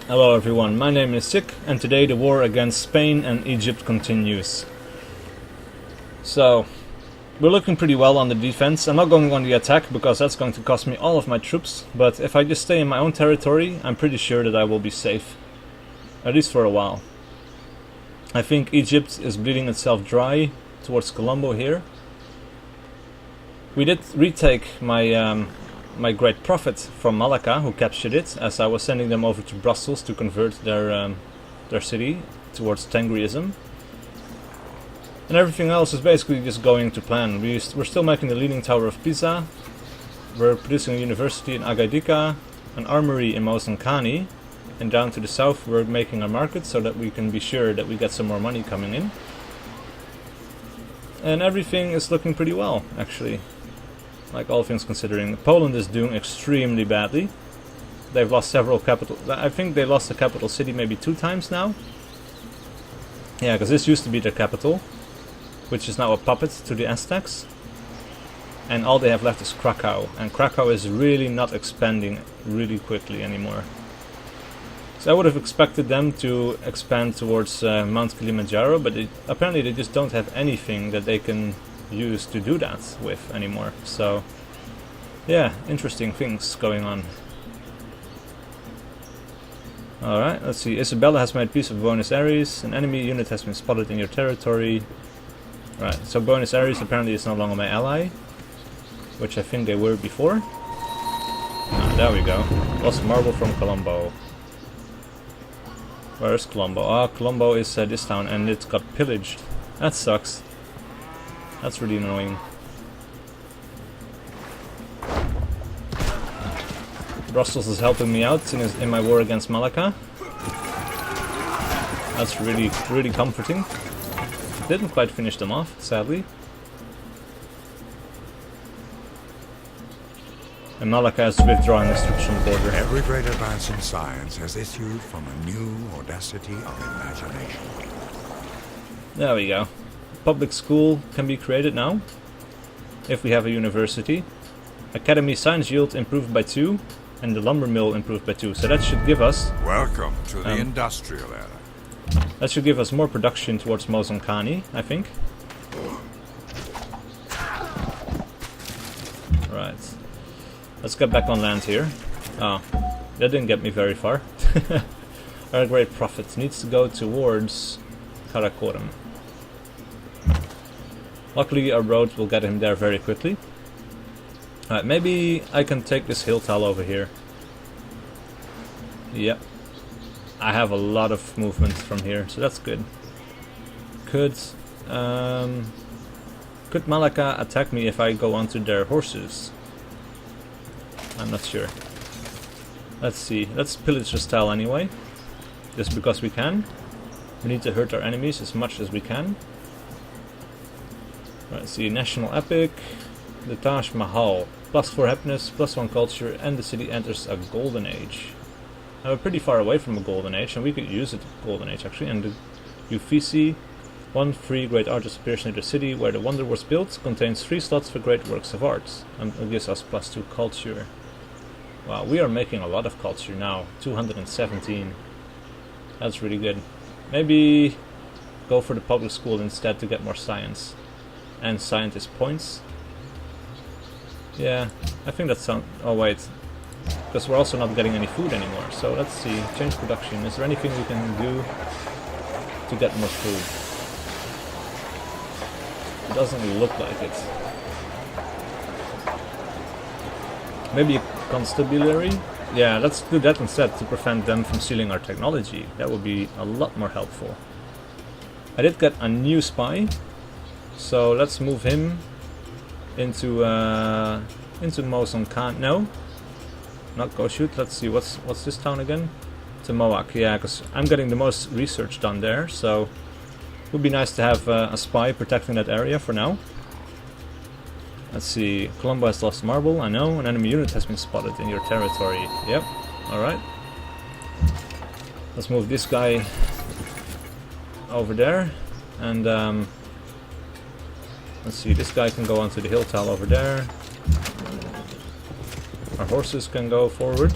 Hello everyone, my name is SiC, and today the war against Spain and Egypt continues. So, we're looking pretty well on the defense. I'm not going on the attack because that's going to cost me all of my troops, but if I just stay in my own territory, I'm pretty sure that I will be safe. At least for a while. I think Egypt is bleeding itself dry towards Colombo here. We did retake my great prophet from Malacca, who captured it, as I was sending them over to Brussels to convert their city towards Tengriism. And everything else is basically just going to plan. We're still making the Leaning Tower of Pisa, we're producing a university in Agadir, an armory in Mosankani, and down to the south we're making a market so that we can be sure that we get some more money coming in. And everything is looking pretty well, actually. Like all things considering. Poland is doing extremely badly. They've lost several capital. I think they lost the capital city maybe 2 times now. Yeah, because this used to be their capital, which is now a puppet to the Aztecs. And all they have left is Krakow. And Krakow is really not expanding really quickly anymore. So I would have expected them to expand towards Mount Kilimanjaro, but apparently they just don't have anything that they can use to do that with anymore. So yeah, interesting things going on. Alright, let's see. Isabella has made peace with Buenos Aires. An enemy unit has been spotted in your territory. Right, so Buenos Aires apparently is no longer my ally, which I think they were before. Ah, there we go. Lost marble from Colombo. Where's Colombo? Ah, Colombo is this town, and it got pillaged. That sucks. That's really annoying. Brussels is helping me out in my war against Malacca. That's really comforting. Didn't quite finish them off, sadly. And Malacca is withdrawing its troops from the border. Every great advance in science has issued from a new audacity of imagination. There we go. Public school can be created now, if we have a university. Academy science yield improved by 2, and the lumber mill improved by 2. So that should give us... Welcome to the industrial era. That should give us more production towards Mosankani, I think. Right. Let's get back on land here. Oh, that didn't get me very far. Our great prophet needs to go towards Karakorum. Luckily our road will get him there very quickly. Alright, maybe I can take this hill tile over here. Yep. I have a lot of movement from here, so that's good. Could Malacca attack me if I go onto their horses? I'm not sure. Let's see. Let's pillage this tile anyway. Just because we can. We need to hurt our enemies as much as we can. Let's see, National Epic, the Taj Mahal, +4 happiness, +1 culture, and the city enters a golden age. Now we're pretty far away from a golden age, and we could use it golden age actually. And the Uffizi, 1 free great artist appears near the city where the wonder was built, contains 3 slots for great works of art, and it gives us +2 culture. Wow, we are making a lot of culture now, 217. That's really good. Maybe go for the public school instead to get more science. And scientist points. Yeah, I think that sounds... Oh wait, because we're also not getting any food anymore. So let's see, change production. Is there anything we can do to get more food? It doesn't look like it. Maybe a constabulary? Yeah, let's do that instead to prevent them from stealing our technology. That would be a lot more helpful. I did get a new spy. So let's move him into Mosankani. No, not Goshut. Let's see, what's this town again? To Moak. Yeah, because I'm getting the most research done there. So it would be nice to have a spy protecting that area for now. Let's see. Colombo has lost marble. I know. An enemy unit has been spotted in your territory. Yep. All right. Let's move this guy over there, and let's see, this guy can go onto the hill tile over there. Our horses can go forward.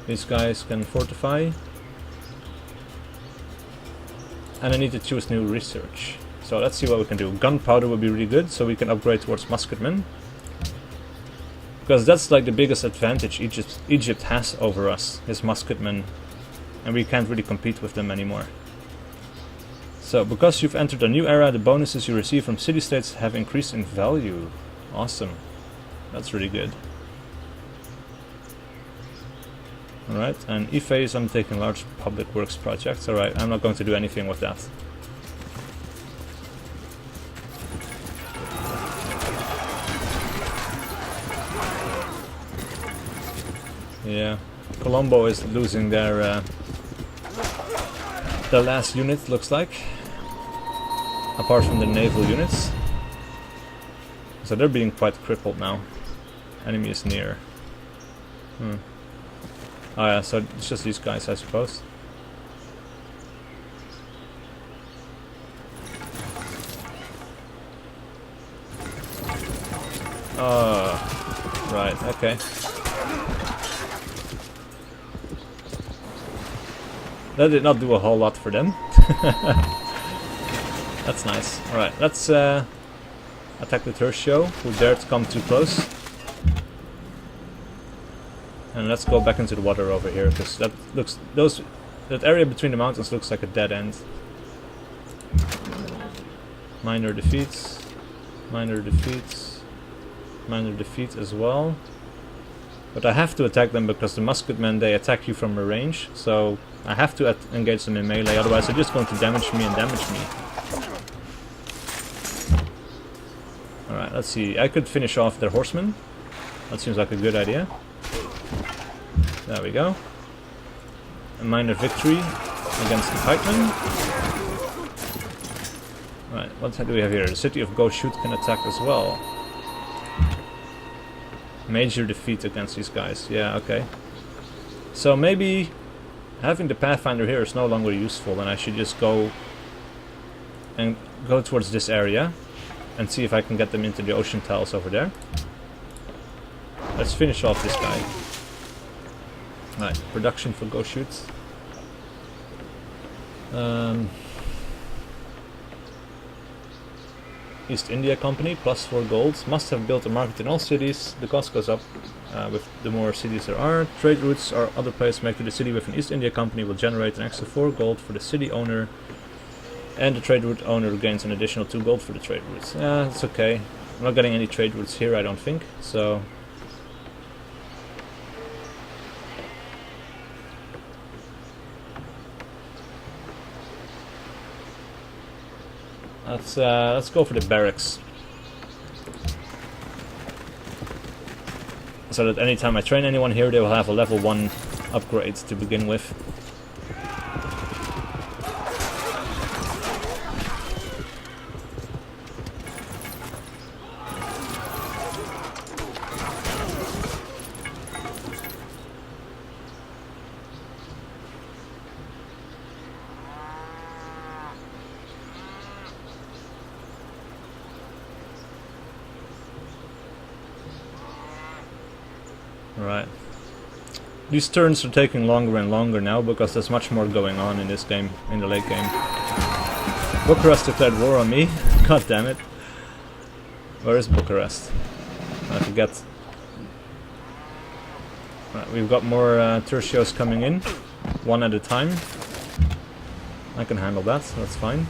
These guys can fortify. And I need to choose new research. So let's see what we can do. Gunpowder would be really good, so we can upgrade towards musketmen. Because that's like the biggest advantage Egypt has over us, is musketmen. And we can't really compete with them anymore. So, because you've entered a new era, the bonuses you receive from city-states have increased in value. Awesome. That's really good. Alright, and Ife is undertaking large public works projects. Alright, I'm not going to do anything with that. Yeah, Colombo is losing their last unit, looks like. Apart from the naval units. So they're being quite crippled now. Enemy is near. Oh yeah, so it's just these guys, I suppose. Oh, right, okay. That did not do a whole lot for them. That's nice. Alright, let's attack the tertio, who dared to come too close. And let's go back into the water over here, because that looks that area between the mountains looks like a dead end. Minor defeats, minor defeats, minor defeat as well. But I have to attack them because the musketmen, they attack you from a range, so I have to engage them in melee, otherwise they're just going to damage me and damage me. Alright, let's see. I could finish off their horsemen. That seems like a good idea. There we go. A minor victory against the pikemen. Right, what do we have here? The city of Goshut can attack as well. Major defeat against these guys. Yeah, okay. So maybe having the Pathfinder here is no longer useful, and I should just go towards this area and see if I can get them into the ocean tiles over there. Let's finish off this guy. Right, production for Goshut. East India Company, +4 gold. Must have built a market in all cities. The cost goes up with the more cities there are. Trade routes or other players make to the city with an East India Company will generate an extra 4 gold for the city owner. And the trade route owner gains an additional 2 gold for the trade routes. Yeah, it's okay. I'm not getting any trade routes here, I don't think. So let's go for the barracks. So that anytime I train anyone here, they will have a level 1 upgrade to begin with. Right. These turns are taking longer and longer now because there's much more going on in this game, in the late game. Bucharest declared war on me. God damn it. Where is Bucharest? I forget. Right, we've got more tertios coming in, one at a time. I can handle that, so that's fine.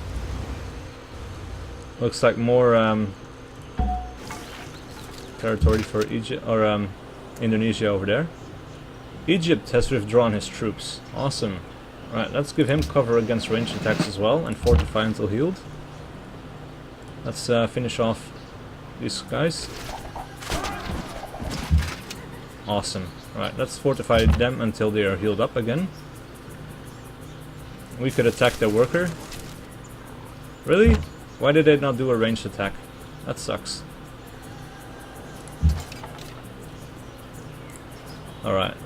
Looks like more territory for Egypt, or Indonesia over there. Egypt has withdrawn his troops. Awesome. Right, let's give him cover against ranged attacks as well and fortify until healed. Let's finish off these guys. Awesome. Right, let's fortify them until they are healed up again. We could attack their worker. Really? Why did they not do a ranged attack? That sucks. Alright,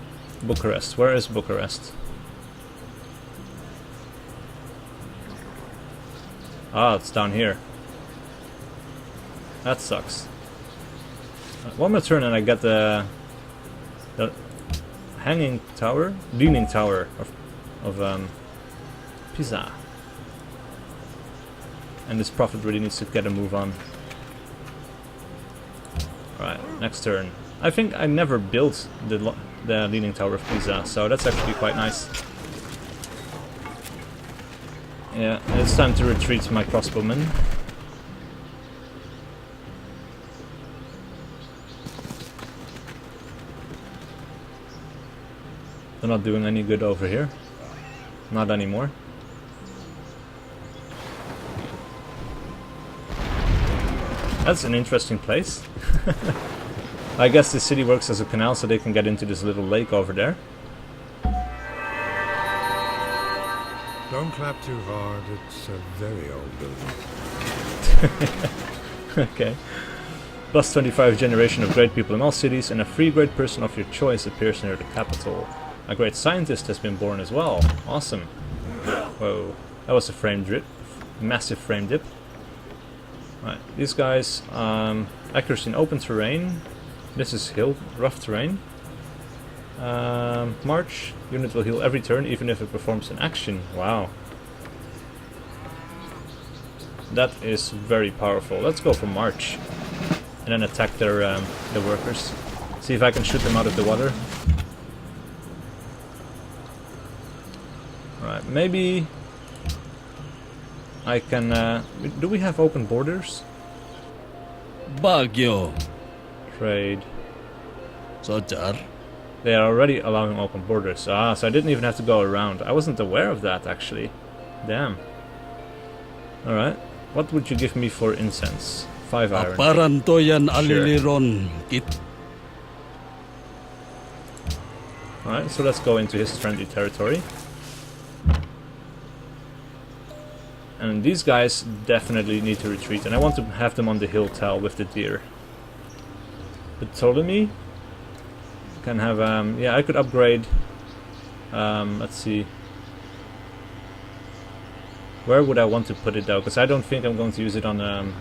Bucharest. Where is Bucharest? Ah, it's down here. That sucks. One more turn and I get the hanging tower, leaning tower of Pisa. And this prophet really needs to get a move on. Alright, next turn. I think I never built the leaning tower of Pisa, so that's actually quite nice. Yeah, and it's time to retreat my crossbowmen. They're not doing any good over here. Not anymore. That's an interesting place. I guess the city works as a canal so they can get into this little lake over there. Don't clap too hard, it's a very old building. Okay. Plus 25 generation of great people in all cities, and a free great person of your choice appears near the capital. A great scientist has been born as well. Awesome. Whoa. That was a frame dip. Massive frame dip. Right, these guys, accuracy in open terrain. This is hill, rough terrain. March, unit will heal every turn, even if it performs an action. Wow. That is very powerful. Let's go for March. And then attack their workers. See if I can shoot them out of the water. Alright, maybe I can... do we have open borders? Baguio. Trade. Sojar. They are already allowing open borders. Ah, so I didn't even have to go around. I wasn't aware of that, actually. Damn. Alright. What would you give me for incense? 5 iron. Aparantoyan aliliron kit. Alright, so let's go into his friendly territory. And these guys definitely need to retreat. And I want to have them on the hill tell with the deer. Ptolemy can have, yeah, I could upgrade, let's see. Where would I want to put it though? Because I don't think I'm going to use it on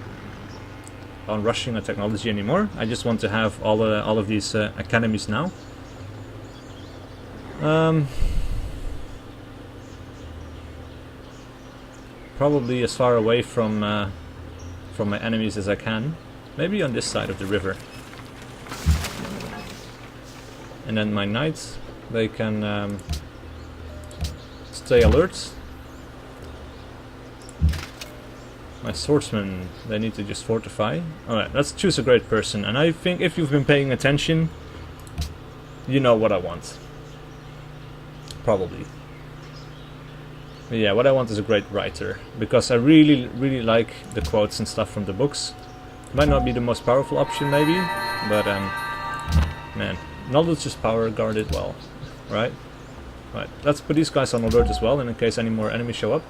rushing a technology anymore. I just want to have all of these academies now. Probably as far away from my enemies as I can. Maybe on this side of the river. And then my knights, they can stay alert. My swordsmen, they need to just fortify. Alright, let's choose a great person. And I think if you've been paying attention, you know what I want. Probably. But yeah, what I want is a great writer. Because I really, really like the quotes and stuff from the books. Might not be the most powerful option maybe, but man, knowledge is power, guard it well. Right? Right, let's put these guys on alert as well, and in case any more enemies show up.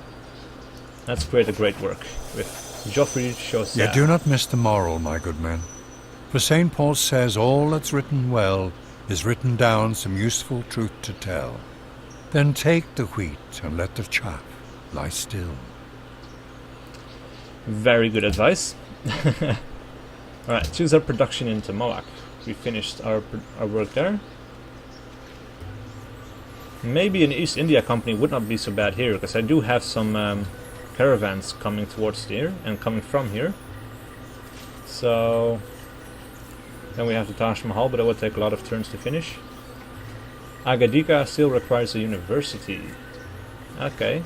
Let's create a great work with Geoffrey Chaucer. Yet do not miss the moral, my good men. For St. Paul says all that's written well is written down some useful truth to tell. Then take the wheat and let the chaff lie still. Very good advice. Alright, choose our production into Moak. We finished our work there. Maybe an East India Company would not be so bad here, because I do have some caravans coming towards here and coming from here. So then we have the Taj Mahal, but it would take a lot of turns to finish. Agadika still requires a university. Okay.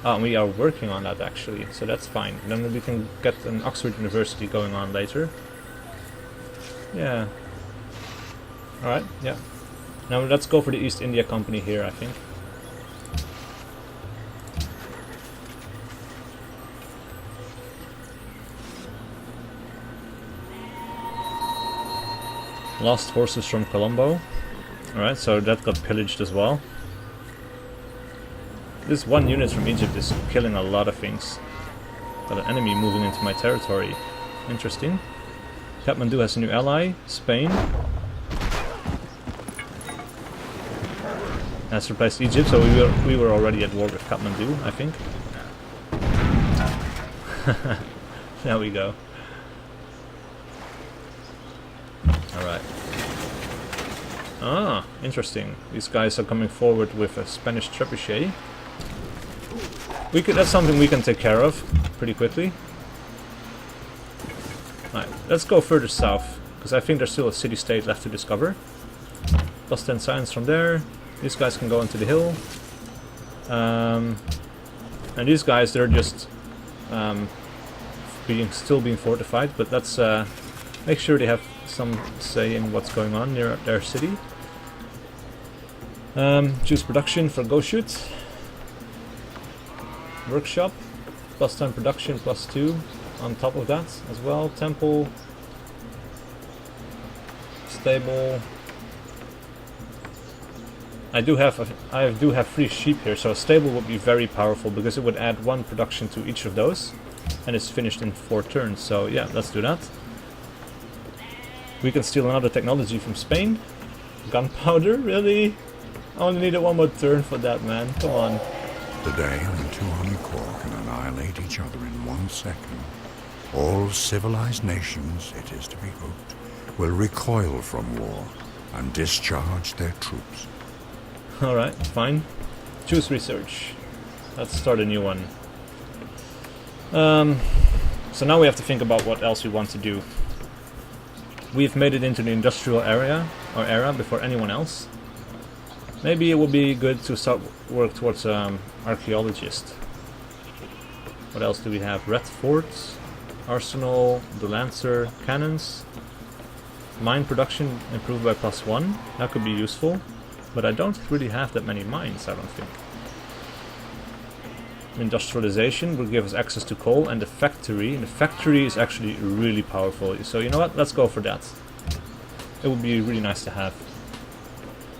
Oh, we are working on that actually, so that's fine. Then we can get an Oxford University going on later. Yeah. Alright, yeah. Now let's go for the East India Company here, I think. Lost horses from Colombo. Alright, so that got pillaged as well. This one unit from Egypt is killing a lot of things. Got an enemy moving into my territory. Interesting. Kathmandu has a new ally, Spain. Has replaced Egypt, so we were already at war with Kathmandu, I think. There we go. Alright. Ah, interesting. These guys are coming forward with a Spanish trebuchet. That's something we can take care of pretty quickly. Alright, let's go further south, because I think there's still a city-state left to discover. Plus 10 science from there. These guys can go into the hill. And these guys, they're just still being fortified, but let's make sure they have some say in what's going on near their city. Choose production for go shoot. Workshop, plus 10 production, plus 2 on top of that as well. Temple, stable. I do have 3 sheep here, so a stable would be very powerful because it would add 1 production to each of those, and it's finished in 4 turns. So yeah, let's do that. We can steal another technology from Spain. Gunpowder, really? I only needed 1 more turn for that, man. Come on. Today, when 2 army corps can annihilate each other in 1 second, all civilized nations, it is to be hoped, will recoil from war and discharge their troops. Alright, fine. Choose research. Let's start a new one. So now we have to think about what else we want to do. We've made it into the industrial era before anyone else. Maybe it would be good to start work towards archaeologist. What else do we have? Red Forts, Arsenal, the Lancer, cannons. Mine production improved by plus 1. That could be useful. But I don't really have that many mines, I don't think. Industrialization will give us access to coal and the factory. And the factory is actually really powerful. So you know what? Let's go for that. It would be really nice to have.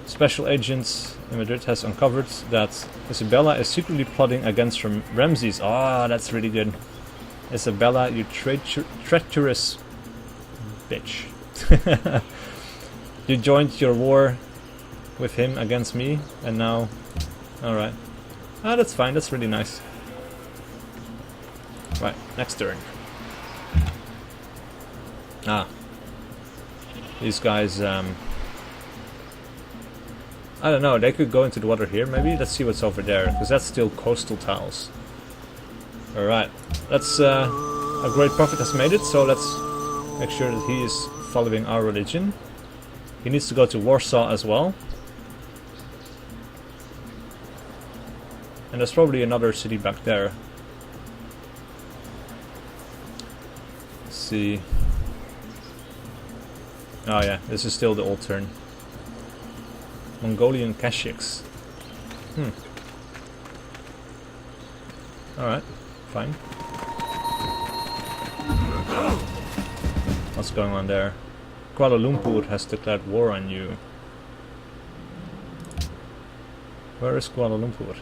Special agents in Madrid has uncovered that Isabella is secretly plotting against Ramses. Ah, that's really good. Isabella, you treacherous bitch. You joined your war with him against me, and now... Alright. Ah, that's fine, that's really nice. Right, next turn. Ah. These guys, I don't know, they could go into the water here maybe? Let's see what's over there, because that's still coastal tiles. Alright, that's a great prophet has made it, so let's make sure that he is following our religion. He needs to go to Warsaw as well. And there's probably another city back there. Let's see. Oh yeah, this is still the old turn. Mongolian Kashyyyks. Alright, fine. What's going on there? Kuala Lumpur has declared war on you. Where is Kuala Lumpur?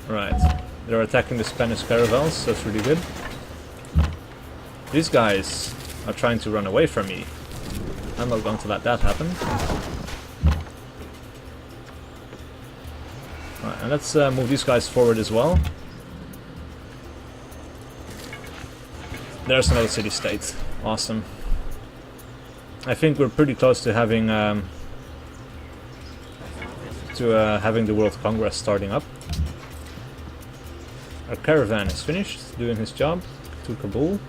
Right, they're attacking the Spanish caravels, so that's really good. These guys are trying to run away from me. I'm not going to let that happen. Right, and let's move these guys forward as well. There's another city-state. Awesome. I think we're pretty close to having having the World Congress starting up. Our caravan is finished, doing his job, to Kabul.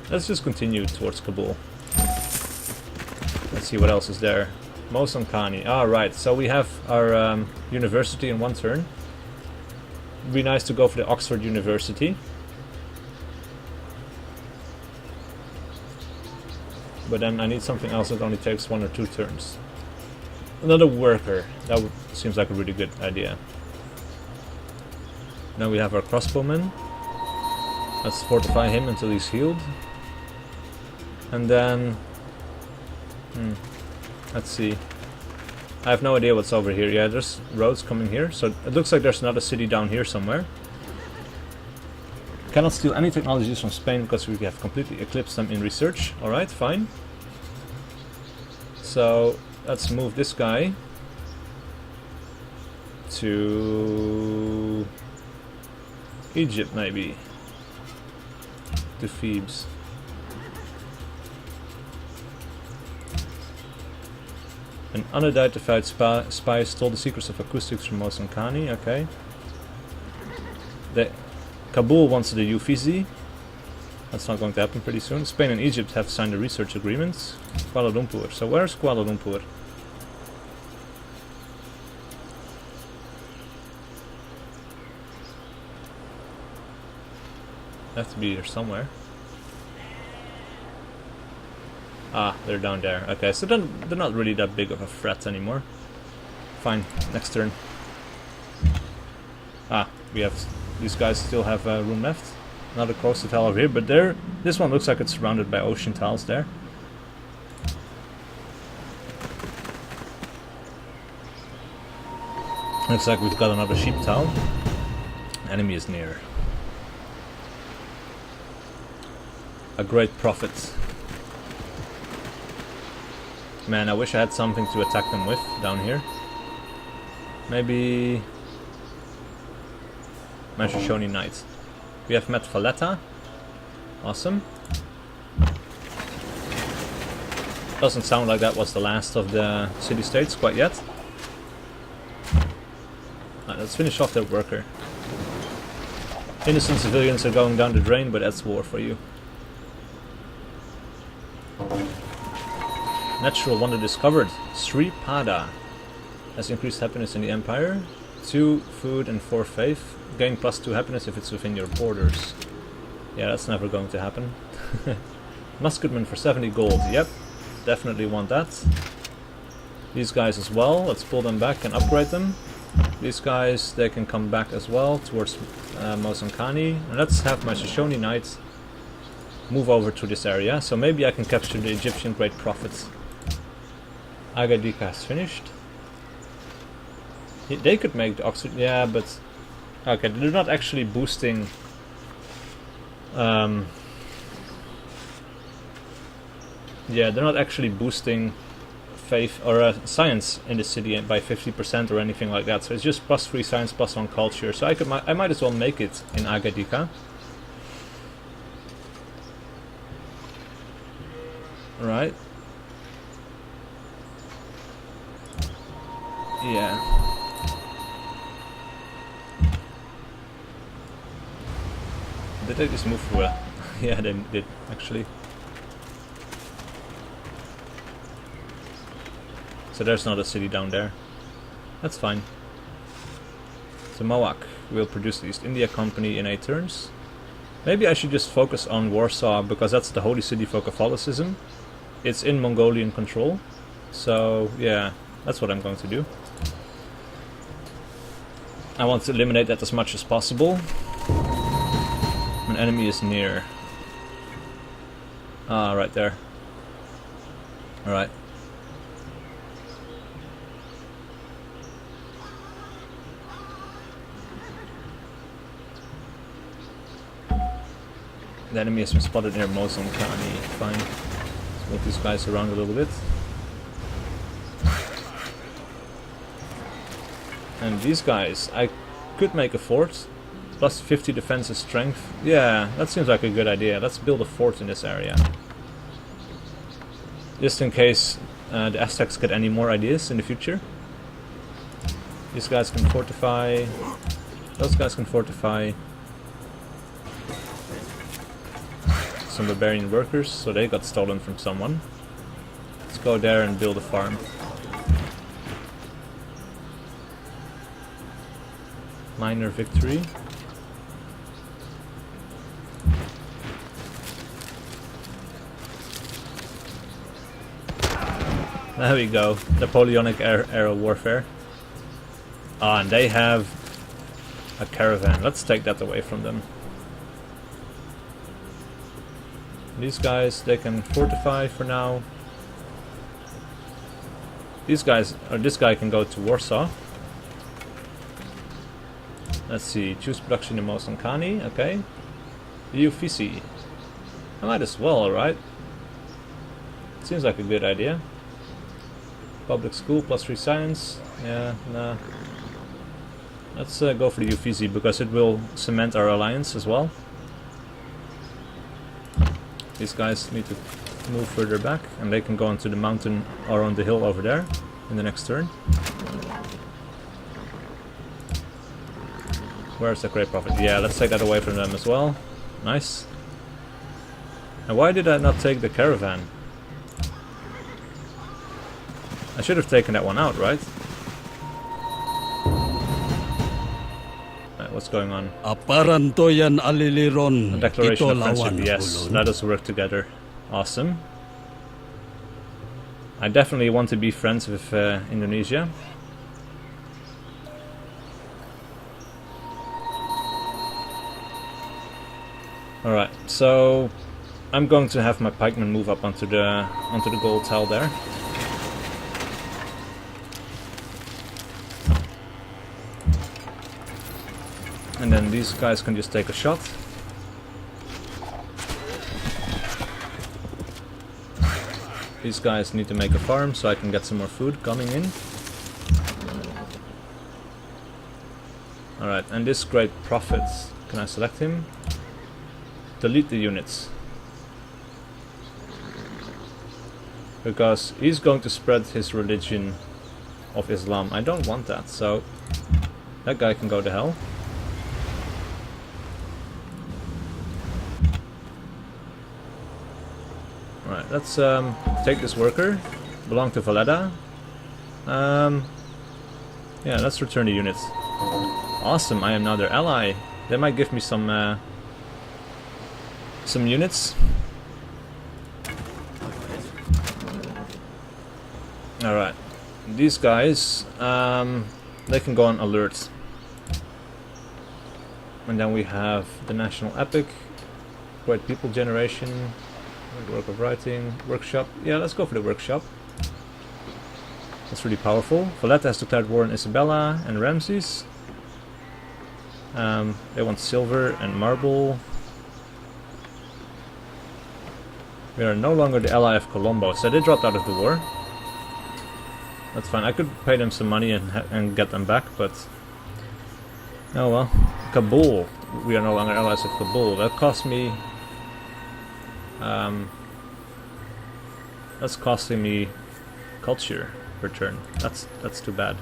Let's just continue towards Kabul. Let's see what else is there. Mosankani. Ah, right. So we have our university in 1 turn. It'd be nice to go for the Oxford University. But then I need something else that only takes 1 or 2 turns. Another worker. That seems like a really good idea. Now we have our crossbowman. Let's fortify him until he's healed. And then... let's see. I have no idea what's over here. Yeah, there's roads coming here. So it looks like there's another city down here somewhere. Cannot steal any technologies from Spain because we have completely eclipsed them in research. Alright, fine. So let's move this guy to Egypt, maybe. To Thebes. An unidentified spy stole the secrets of acoustics from Mosankani. Okay. Kabul wants the Uffizi. That's not going to happen pretty soon. Spain and Egypt have signed a research agreement. Kuala Lumpur. So where's Kuala Lumpur? Have to be here somewhere. Ah, they're down there. Okay, so then they're not really that big of a threat anymore. Fine, next turn. Ah, we have... These guys still have room left. Another coastal tile over here, but there... This one looks like it's surrounded by ocean tiles there. Looks like we've got another sheep tile. Enemy is near. A great prophet. Man, I wish I had something to attack them with down here. Maybe... Soshone Knight. We have met Valletta. Awesome. Doesn't sound like that was the last of the city-states quite yet. Alright, let's finish off their worker. Innocent civilians are going down the drain, but that's war for you. Natural wonder discovered. Sri Pada has increased happiness in the empire. 2 food and 4 faith. Gain +2 happiness if it's within your borders. Yeah, that's never going to happen. Musketman for 70 gold. Yep, definitely want that. These guys as well. Let's pull them back and upgrade them. These guys, they can come back as well towards Mosankani. And let's have my Soshone Knight move over to this area. So maybe I can capture the Egyptian Great Prophet. Agadir is finished. They could make the oxygen, yeah, but okay, they're not actually boosting. Yeah, they're not actually boosting faith or science in the city by 50% or anything like that. So it's just +3 science, +1 culture. So I might as well make it in Agadir. Right. Yeah. Did they just move through? Yeah, they did, actually. So there's not a city down there. That's fine. So Moak will produce the East India Company in 8 turns. Maybe I should just focus on Warsaw, because that's the holy city for Catholicism. It's in Mongolian control. So, yeah, that's what I'm going to do. I want to eliminate that as much as possible. An enemy is near. Ah, right there. Alright. The enemy has been spotted near Mosankani. Fine. Let's move these guys around a little bit. And these guys, I could make a fort. +50 defensive strength. Yeah, that seems like a good idea. Let's build a fort in this area. Just in case the Aztecs get any more ideas in the future. These guys can fortify. Those guys can fortify. Some barbarian workers, so they got stolen from someone. Let's go there and build a farm. Minor victory. There we go. Napoleonic era warfare. Ah, and they have a caravan. Let's take that away from them. These guys, they can fortify for now. These guys, or this guy can go to Warsaw. Let's see, choose production in Mosankani, okay. The Uffizi. I might as well, right? Seems like a good idea. Public school +3 science. Yeah, nah. Let's go for the Uffizi because it will cement our alliance as well. These guys need to move further back, and they can go onto the mountain or on the hill over there in the next turn. Where's the great prophet? Yeah, let's take that away from them as well. Nice. And why did I not take the caravan? I should have taken that one out, right? What's going on? Aparantoyan aliliron. A declaration Ito of friendship, lawan yes. ulun. Let us work together. Awesome. I definitely want to be friends with Indonesia. Alright, so I'm going to have my pikemen move up onto the gold tile there. And then these guys can just take a shot. These guys need to make a farm so I can get some more food coming in. Alright, and this great prophet, can I select him? Delete the units. Because he's going to spread his religion of Islam. I don't want that, so that guy can go to hell. Alright, let's take this worker. Belong to Valletta. Yeah, let's return the units. Awesome, I am now their ally. They might give me some units. Alright, these guys, they can go on alert. And then we have the National Epic, Great People Generation, Work of Writing, Workshop. Yeah, let's go for the Workshop. That's really powerful. Valletta has declared war on Isabella and Ramses. They want silver and marble. We are no longer the ally of Colombo, so they dropped out of the war. That's fine. I could pay them some money and get them back, but oh well. Kabul. We are no longer allies of Kabul. That cost me. That's costing me culture per turn. That's too bad.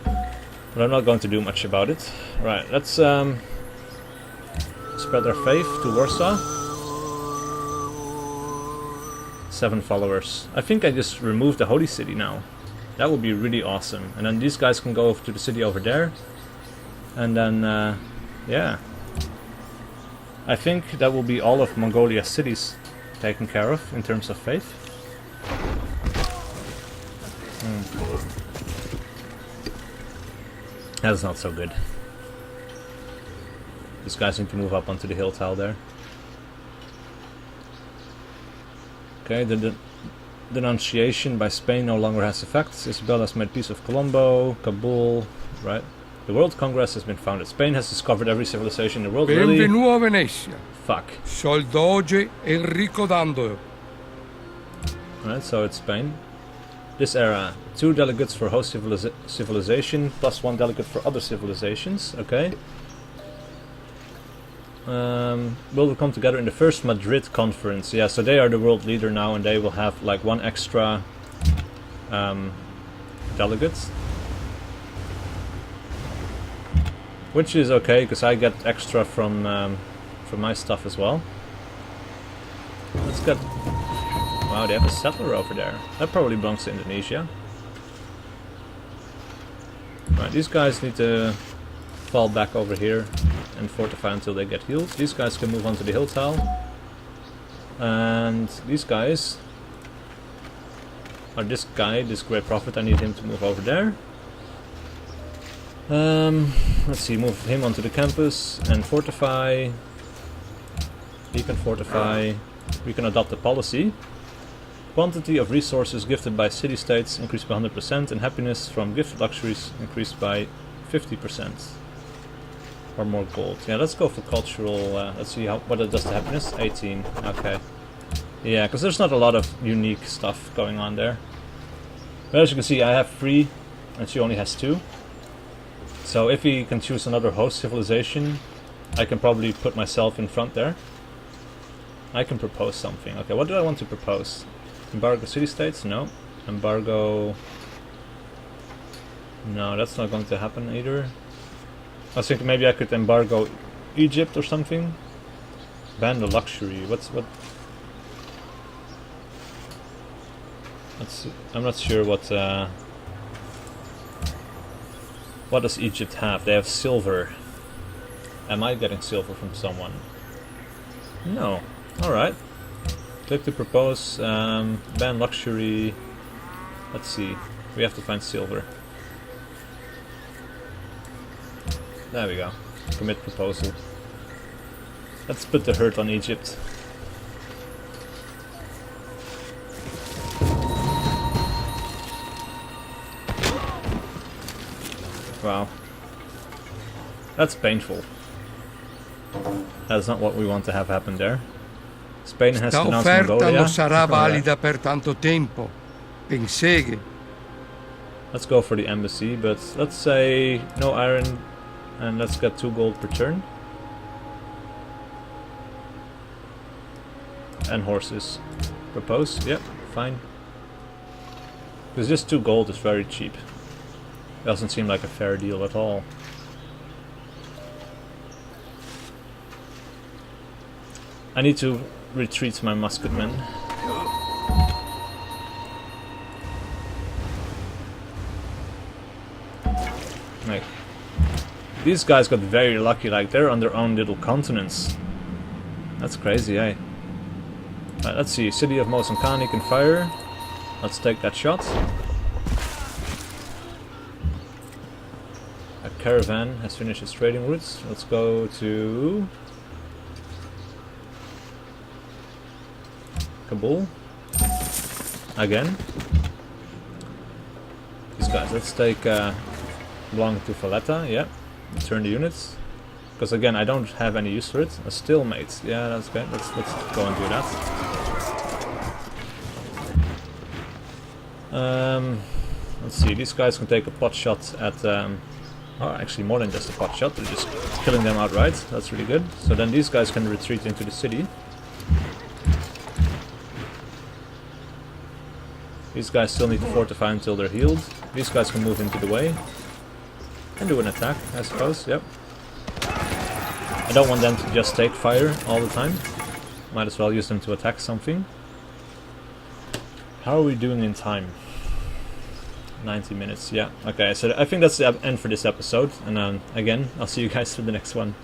But I'm not going to do much about it. Right. Let's spread our faith to Warsaw. 7 followers. I think I just removed the Holy City now. That would be really awesome. And then these guys can go to the city over there. And then, yeah. I think that will be all of Mongolia's cities taken care of in terms of faith. That's not so good. These guys need to move up onto the hill tile there. Okay, the denunciation by Spain no longer has effect. Isabel has made peace with Colombo, Kabul, right? The World Congress has been founded. Spain has discovered every civilization in the world. Really? Benvenuto a Venezia. Fuck. Sol doge Enrico Dando. Alright, so it's Spain. This era, 2 delegates for host civilization, plus 1 delegate for other civilizations. Okay. Will come together in the first Madrid conference. Yeah, so they are the world leader now, and they will have like 1 extra delegate, which is okay because I get extra from my stuff as well. Let's get. Wow, they have a settler over there. That probably belongs to Indonesia. Right, these guys need to fall back over here and fortify until they get healed. These guys can move on to the hill tile. And these guys... or this guy, this great prophet, I need him to move over there. Let's see, move him onto the campus and fortify. He can fortify. We can adopt a policy. Quantity of resources gifted by city-states increased by 100%, and happiness from gifted luxuries increased by 50%. Or more gold. Yeah, let's go for cultural. Let's see what it does to happiness. 18. Okay. Yeah, because there's not a lot of unique stuff going on there. But as you can see, I have 3, and she only has 2. So if we can choose another host civilization, I can probably put myself in front there. I can propose something. Okay, what do I want to propose? Embargo city-states? No. Embargo... No, that's not going to happen either. I was thinking maybe I could embargo Egypt or something. Ban the luxury. What? I'm not sure what does Egypt have? They have silver. Am I getting silver from someone? No. Alright. Click to propose. Ban luxury. Let's see. We have to find silver. There we go. Commit proposal. Let's put the hurt on Egypt. Wow. That's painful. That's not what we want to have happen there. Spain has Sta denounced offerta Mongolia. non sarà Alright. valida per tanto tempo. Penseghe. Let's go for the embassy, but let's say no iron and let's get 2 gold per turn. And horses. Propose? Yep, fine. Because just 2 gold is very cheap. Doesn't seem like a fair deal at all. I need to retreat my musketmen. Like, these guys got very lucky, like they're on their own little continents. That's crazy, eh? Right, let's see, City of Mosankani can fire. Let's take that shot. A caravan has finished its trading routes. Let's go to Kabul. Again. These guys, let's take belonging to Valletta, yeah. Return the units. Because again, I don't have any use for it. A stalemate, yeah, that's good. Let's go and do that. Let's see, these guys can take a pot shot at oh, actually more than just a pot shot, they're just killing them outright. That's really good. So then these guys can retreat into the city. These guys still need to fortify until they're healed. These guys can move into the way. And do an attack, I suppose, yep. I don't want them to just take fire all the time. Might as well use them to attack something. How are we doing in time? 90 minutes, yeah. Okay, so I think that's the end for this episode. And again, I'll see you guys for the next one.